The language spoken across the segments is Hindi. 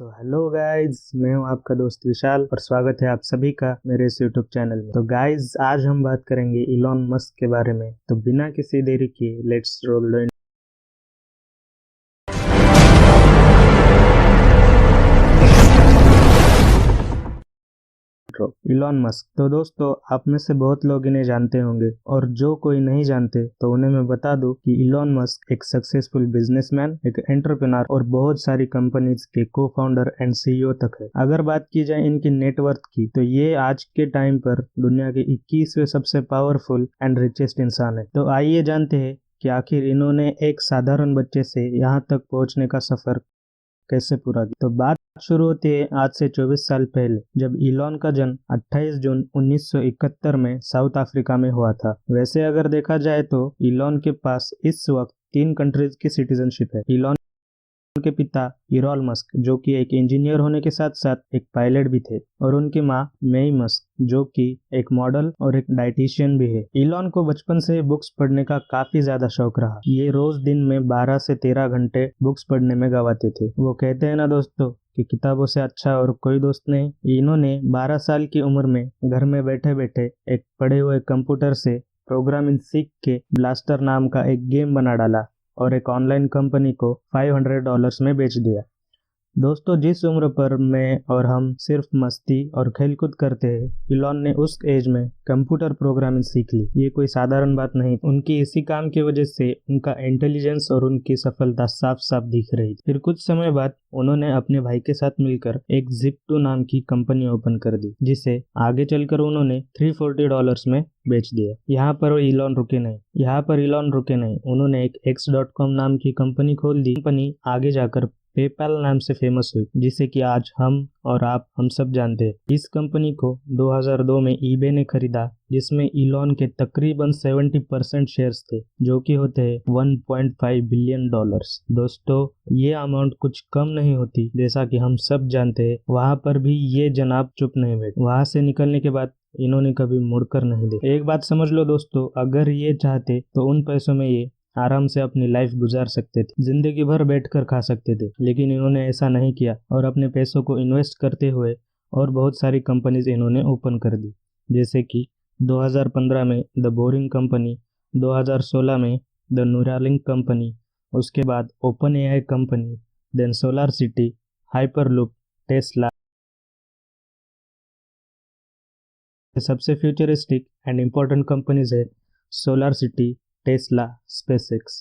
हेलो गाइज, मैं हूं आपका दोस्त विशाल और स्वागत है आप सभी का मेरे इस यूट्यूब चैनल में। तो गाइज, आज हम बात करेंगे इलॉन मस्क के बारे में। तो बिना किसी देरी के let's roll the intro. Elon Musk. तो दोस्तों, आप में से बहुत लोग इन्हें जानते होंगे और जो कोई नहीं जानते तो उन्हें मैं बता दूं कि इलॉन मस्क एक सक्सेसफुल बिजनेसमैन, एक एंटरप्रेन्योर और बहुत सारी कंपनीज के को फाउंडर एंड सीईओ तक है। अगर बात की जाए इनकी नेटवर्थ की, तो ये आज के टाइम पर दुनिया के 21वें सबसे पावरफुल एंड रिचेस्ट इंसान है। तो आइए जानते हैं कि आखिर इन्होंने एक साधारण बच्चे से यहाँ तक पहुँचने का सफर कैसे पूरा किया। तो बात शुरू होती है आज से 24 साल पहले, जब इलॉन का जन्म 28 जून 1971 में साउथ अफ्रीका में हुआ था। वैसे अगर देखा जाए तो इलॉन के पास इस वक्त 3 कंट्रीज की सिटीजनशिप है। इलॉन के पिता इरॉल मस्क, जो कि एक इंजीनियर होने के साथ साथ एक पायलट भी थे, और उनकी माँ मेई मस्क, जो कि एक मॉडल और एक डाइटिशियन भी है। इलॉन को बचपन से बुक्स पढ़ने का काफी ज्यादा शौक रहा। ये रोज दिन में 12 से 13 घंटे बुक्स पढ़ने में गवाते थे। वो कहते हैं ना दोस्तों कि किताबों से अच्छा और कोई दोस्त नहीं। इन्होंने 12 साल की उम्र में घर में बैठे बैठे एक पड़े हुए कंप्यूटर से प्रोग्रामिंग सीख के ब्लास्टर नाम का एक गेम बना डाला और एक ऑनलाइन कंपनी को $500 में बेच दिया। दोस्तों, जिस उम्र पर मैं और हम सिर्फ मस्ती और खेलकूद करते हैं, इलॉन ने उस एज में कंप्यूटर प्रोग्रामिंग सीख ली। ये कोई साधारण बात नहीं। उनकी इसी काम की वजह से उनका इंटेलिजेंस और उनकी सफलता साफ साफ दिख रही थी। फिर कुछ समय बाद उन्होंने अपने भाई के साथ मिलकर एक Zip2 नाम की कंपनी ओपन कर दी, जिसे आगे चलकर उन्होंने $340 में बेच दिया। यहाँ पर इलॉन रुके नहीं, उन्होंने एक X.com नाम की कंपनी खोल दी। कंपनी आगे जाकर पेपैल नाम से फेमस हुई, जिसे कि आज हम और हम सब जानते हैं। इस कंपनी को 2002 में ईबे ने खरीदा, जिसमें इलॉन के तकरीबन 70% शेयर्स थे, जो कि होते हैं $1.5 बिलियन। दोस्तों, ये अमाउंट कुछ कम नहीं होती। जैसा कि हम सब जानते हैं, वहां पर भी ये जनाब चुप नहीं बैठे। वहां से निकलने के बाद इन्होंने कभी मुड़कर नहीं देखा। एक बात समझ लो दोस्तों, अगर ये चाहते तो उन पैसों में ये आराम से अपनी लाइफ गुजार सकते थे, जिंदगी भर बैठकर खा सकते थे। लेकिन इन्होंने ऐसा नहीं किया और अपने पैसों को इन्वेस्ट करते हुए और बहुत सारी कंपनीज इन्होंने ओपन कर दी, जैसे कि 2015 में द बोरिंग कंपनी, 2016 में द न्यूरालिंक कंपनी, उसके बाद open AI company, then solar city, hyperloop, Tesla. सबसे फ्यूचरिस्टिक एंड इम्पोर्टेंट कंपनीज है solar city, Tesla, SpaceX.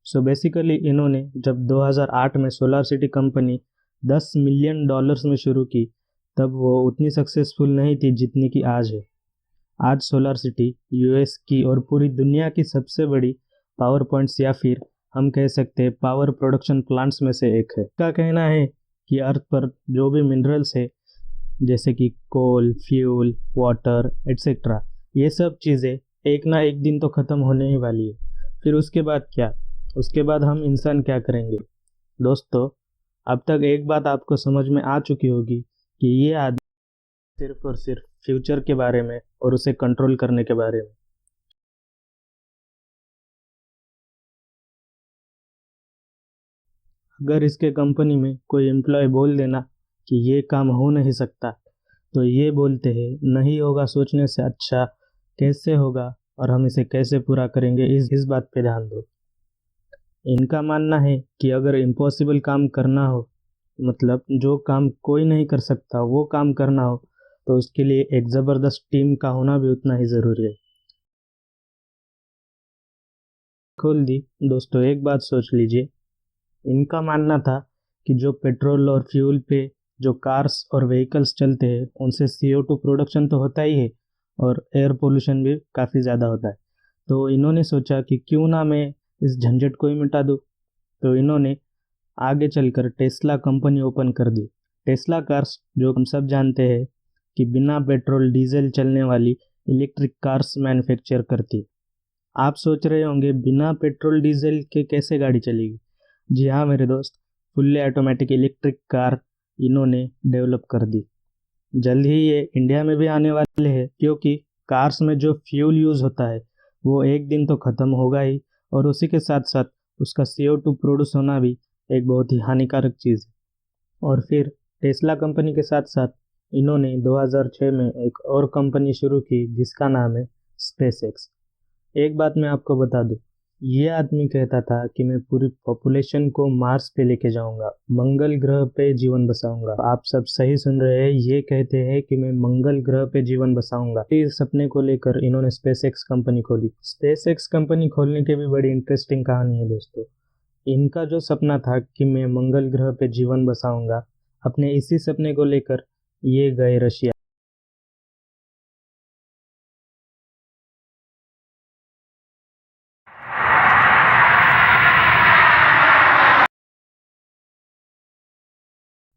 So basically इन्होंने जब 2008 में सोलार सिटी कंपनी $10 मिलियन में शुरू की, तब वो उतनी सक्सेसफुल नहीं थी जितनी कि आज है। आज सोलार सिटी यूएस की और पूरी दुनिया की सबसे बड़ी पावर पॉइंट्स या फिर हम कह सकते हैं पावर प्रोडक्शन प्लांट्स में से एक है। का कहना है कि अर्थ पर जो भी मिनरल्स है, जैसे कि कोल, फ्यूल, वाटर एटसेट्रा, ये सब चीज़ें एक ना एक दिन तो ख़त्म होने ही वाली है। फिर उसके बाद क्या? उसके बाद हम इंसान क्या करेंगे? दोस्तों, अब तक एक बात आपको समझ में आ चुकी होगी कि ये आदमी सिर्फ और सिर्फ फ्यूचर के बारे में और उसे कंट्रोल करने के बारे में। अगर इसके कंपनी में कोई एम्प्लॉय बोल देना कि ये काम हो नहीं सकता, तो ये बोलते हैं नहीं होगा सोचने से अच्छा कैसे होगा और हम इसे कैसे पूरा करेंगे, इस बात पे ध्यान दो। इनका मानना है कि अगर इम्पॉसिबल काम करना हो, मतलब जो काम कोई नहीं कर सकता वो काम करना हो, तो उसके लिए एक ज़बरदस्त टीम का होना भी उतना ही ज़रूरी है। खोल दी। दोस्तों, एक बात सोच लीजिए, इनका मानना था कि जो पेट्रोल और फ्यूल पे जो कार्स और व्हीकल्स चलते हैं, उनसे CO2 प्रोडक्शन तो होता ही है और एयर पोल्यूशन भी काफ़ी ज़्यादा होता है। तो इन्होंने सोचा कि क्यों ना मैं इस झंझट को ही मिटा दूँ। तो इन्होंने आगे चलकर टेस्ला कंपनी ओपन कर दी। टेस्ला कार्स, जो हम सब जानते हैं कि बिना पेट्रोल डीजल चलने वाली इलेक्ट्रिक कार्स मैन्युफैक्चर करती। आप सोच रहे होंगे बिना पेट्रोल डीजल के कैसे गाड़ी चलेगी? जी हाँ मेरे दोस्त, फुल्ली ऑटोमेटिक इलेक्ट्रिक कार इन्होंने डेवलप कर दी। जल्द ही ये इंडिया में भी आने वाले हैं, क्योंकि कार्स में जो फ्यूल यूज़ होता है वो एक दिन तो ख़त्म होगा ही, और उसी के साथ साथ उसका CO2 प्रोड्यूस होना भी एक बहुत ही हानिकारक चीज़ है। और फिर टेस्ला कंपनी के साथ साथ इन्होंने 2006 में एक और कंपनी शुरू की जिसका नाम है स्पेसएक्स। एक बात मैं आपको बता दूं, ये आदमी कहता था कि मैं पूरी पॉपुलेशन को मार्स पे लेके जाऊंगा, मंगल ग्रह पे जीवन बसाऊंगा। आप सब सही सुन रहे हैं, ये कहते हैं कि मैं मंगल ग्रह पे जीवन बसाऊंगा। इस सपने को लेकर इन्होंने स्पेसएक्स कंपनी खोली। स्पेसएक्स कंपनी खोलने की भी बड़ी इंटरेस्टिंग कहानी है दोस्तों। इनका जो सपना था कि मैं मंगल ग्रह पे जीवन बसाऊंगा, अपने इसी सपने को लेकर ये गए रशिया।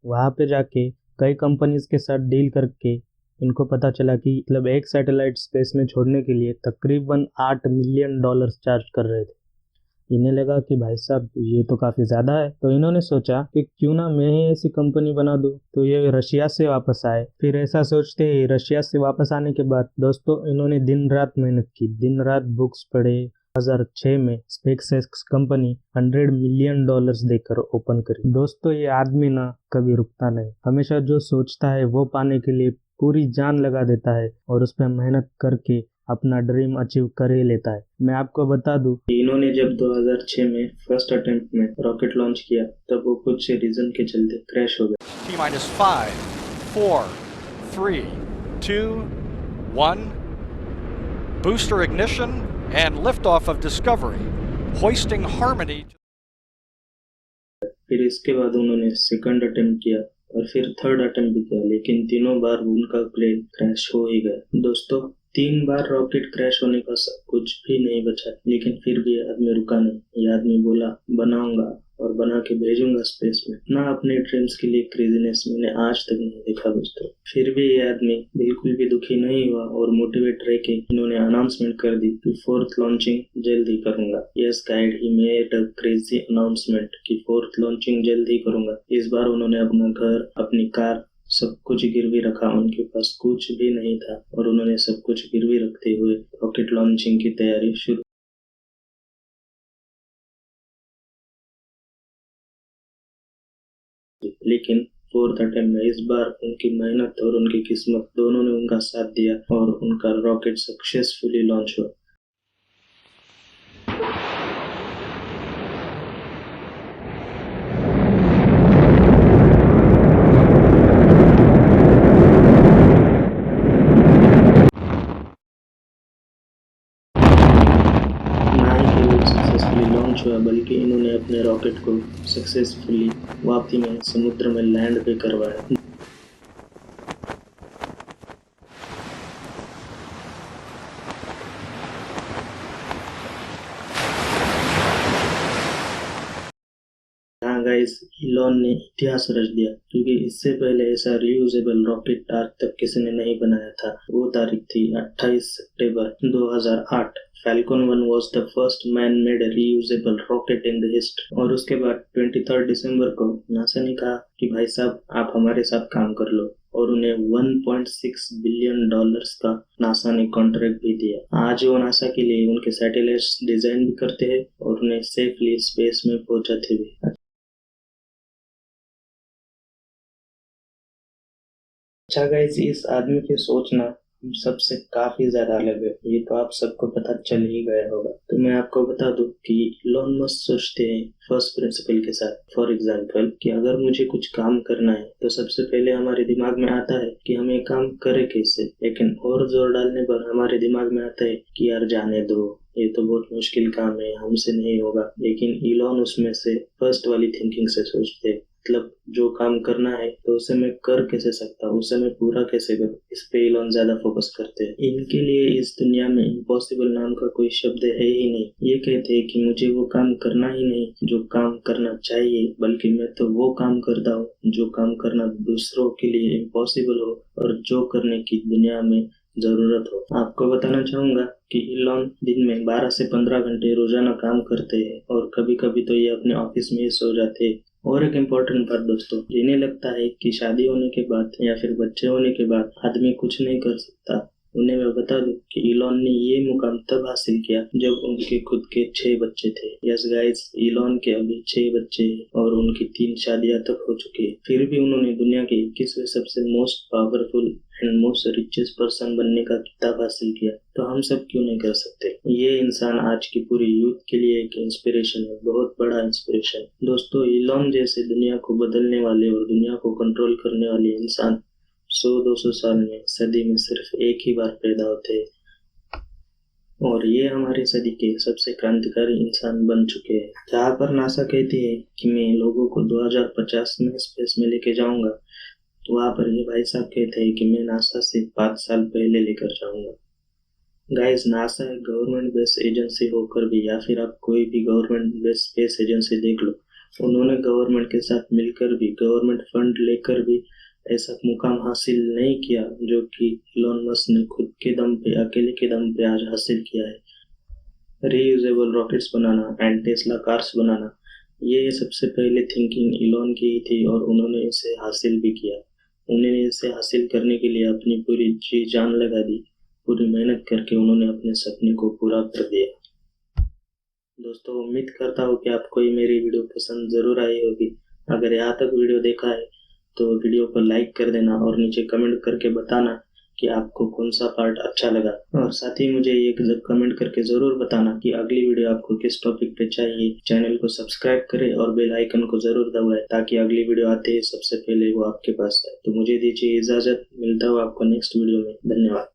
वहां पे जाके कई कंपनीज के साथ डील करके इनको पता चला कि मतलब एक सैटेलाइट स्पेस में छोड़ने के लिए तकरीबन $8 मिलियन चार्ज कर रहे थे। इन्हें लगा कि भाई साहब ये तो काफी ज्यादा है, तो इन्होंने सोचा कि क्यों ना मैं ही ऐसी कंपनी बना दूं। तो ये रशिया से वापस आए। फिर ऐसा सोचते ही रशिया से वापस आने के बाद दोस्तों इन्होंने दिन रात मेहनत की, दिन रात बुक्स पढ़े। 2006 में स्पेसएक्स कंपनी $100 मिलियन देकर ओपन करी। दोस्तों ये आदमी ना कभी रुकता नहीं, हमेशा जो सोचता है वो पाने के लिए पूरी जान लगा देता है और उस पर मेहनत करके अपना ड्रीम अचीव कर ही लेता है। मैं आपको बता दूं कि इन्होंने जब 2006 में फर्स्ट अटेम्प्ट में रॉकेट लॉन्च किया तब वो कुछ से रीजन के चलते क्रैश हो गया। T-5, 4, 3, 2, 1. Booster ignition and liftoff of Discovery, hoisting Harmony. फिर इसके बाद उन्होंने सेकंड अटेम्प्ट किया और फिर थर्ड अटेम्प्ट भी किया, लेकिन तीनों बार उनका प्लेन क्रैश हो ही गया। दोस्तों 3 बार रॉकेट क्रैश होने का सब कुछ भी नहीं बचा, लेकिन फिर भी ये आदमी रुका नहीं। ये आदमी बोला बनाऊंगा और बना के भेजूंगा स्पेस में। ना अपने ड्रीम्स के लिए क्रेजीनेस मैंने आज तक नहीं देखा दोस्तों। फिर भी ये आदमी बिल्कुल भी दुखी नहीं हुआ और मोटिवेट रह के इन्होंने अनाउंसमेंट कर दी कि 4th लॉन्चिंग जल्द ही करूंगा। Yes guide, he made a crazy announcement कि 4th लॉन्चिंग जल्द ही करूंगा। इस बार उन्होंने अपना घर, अपनी कार, सब कुछ गिरवी रखा। उनके पास कुछ भी नहीं था और उन्होंने सब कुछ गिरवी रखते हुए रॉकेट लॉन्चिंग की तैयारी शुरू। लेकिन 4th अटेम्प्ट में इस बार उनकी मेहनत और उनकी किस्मत दोनों ने उनका साथ दिया और उनका रॉकेट सक्सेसफुली लॉन्च हुआ। हुआ बल्कि इन्होंने अपने रॉकेट को सक्सेसफुली वापी में समुद्र में लैंड भी करवाया। हाँ गाइस, इलॉन ने इतिहास रच दिया क्योंकि इससे पहले ऐसा रियूजेबल रॉकेट आज तक किसी ने नहीं बनाया था। वो तारीख थी 28 सितंबर 2008। Falcon 1 was the first man-made reusable rocket in the history। और उसके बाद 23 दिसंबर को नासा ने कहा कि भाई साहब आप हमारे साथ काम कर लो और उन्हें $1.6 बिलियन का नासा ने कॉन्ट्रैक्ट भी दिया। आज वो नासा के लिए उनके सैटेलाइट्स डिजाइन भी करते हैं और उन्हें सेफली स्पेस में पहुंचाते भी। अच्छा गाइस, इस आदमी की सोचना सबसे काफी ज्यादा अलग है, ये तो आप सबको पता चल ही गया होगा। तो मैं आपको बता दूं कि इलॉन मस्क सोचते हैं फर्स्ट प्रिंसिपल के साथ। फॉर एग्जांपल कि अगर मुझे कुछ काम करना है तो सबसे पहले हमारे दिमाग में आता है कि हम ये काम करें कैसे, लेकिन और जोर डालने पर हमारे दिमाग में आता है कि यार जाने दो, ये तो बहुत मुश्किल काम है, हमसे नहीं होगा। लेकिन इलॉन उसमें से फर्स्ट वाली थिंकिंग से सोचते हैं, मतलब जो काम करना है तो उसे मैं कर कैसे सकता हूँ, उसे मैं पूरा कैसे करूँ, इस पे इलॉन ज्यादा फोकस करते हैं। इनके लिए इस दुनिया में इम्पॉसिबल नाम का कोई शब्द है ही नहीं। ये कहते हैं कि मुझे वो काम करना ही नहीं जो काम करना चाहिए, बल्कि मैं तो वो काम करता हूँ जो काम करना दूसरों के लिए इम्पॉसिबल हो और जो करने की दुनिया में जरूरत हो। आपको बताना चाहूंगा कि इलॉन दिन में 12 से 15 घंटे रोजाना काम करते हैं और कभी कभी तो ये अपने ऑफिस में ही सो जाते हैं। और एक इम्पोर्टेंट बात दोस्तों, जिन्हें लगता है कि शादी होने के बाद या फिर बच्चे होने के बाद आदमी कुछ नहीं कर सकता, उन्हें मैं बता दूं कि इलॉन ने ये मुकाम तब हासिल किया जब उनके खुद के 6 बच्चे थे। यस गाइस, इलॉन के अभी 6 बच्चे हैं और उनकी 3 शादियां तक हो चुकी है। फिर भी उन्होंने दुनिया के 21वें सबसे most powerful and most richest person बनने का खिताब हासिल किया। तो हम सब क्यों नहीं कर सकते? ये इंसान आज की पूरी यूथ के लिए एक इंस्पिरेशन है, बहुत बड़ा इंस्पिरेशन। दोस्तों, इलॉन जैसे दुनिया को बदलने वाले और दुनिया को कंट्रोल करने वाले इंसान 100-200 साल में, सदी में सिर्फ एक ही बार पैदा होते हैं और ये हमारी सदी के सबसे क्रांतिकारी इंसान बन चुके हैं। जहाँ पर नासा कहती है कि मैं लोगों को 2050 में स्पेस में लेके जाऊंगा, तो वहाँ पर ये भाई साहब कहते हैं कि मैं नासा से 5 साल पहले लेकर जाऊंगा। गाइस, नासा एक गवर्नमेंट बेस्ड एजेंसी होकर भी, या फिर आप कोई भी गवर्नमेंट बेस्ड स्पेस एजेंसी देख लो, उन्होंने गवर्नमेंट के साथ मिलकर भी, गवर्नमेंट फंड लेकर भी ऐसा मुकाम हासिल नहीं किया जो कि इलॉन मस्क ने खुद के दम पे, अकेले के दम पे आज हासिल किया है। रीयूजेबल रॉकेट्स बनाना एंड टेस्ला कार्स बनाना, ये सबसे पहले थिंकिंग इलॉन की ही थी और उन्होंने इसे हासिल भी किया। उन्होंने इसे हासिल करने के लिए अपनी पूरी जी जान लगा दी, पूरी मेहनत करके उन्होंने अपने सपने को पूरा कर दिया। दोस्तों, उम्मीद करता हूँ कि आपको ये मेरी वीडियो पसंद जरूर आई होगी। अगर यहाँ तक वीडियो देखा है तो वीडियो को लाइक कर देना और नीचे कमेंट करके बताना कि आपको कौन सा पार्ट अच्छा लगा, और साथ ही मुझे ये कमेंट करके जरूर बताना कि अगली वीडियो आपको किस टॉपिक पे चाहिए। चैनल को सब्सक्राइब करें और बेल आइकन को जरूर दबाएं ताकि अगली वीडियो आते ही सबसे पहले वो आपके पास आए। तो मुझे दीजिए इजाजत, मिलता हूँ आपको नेक्स्ट वीडियो में। धन्यवाद।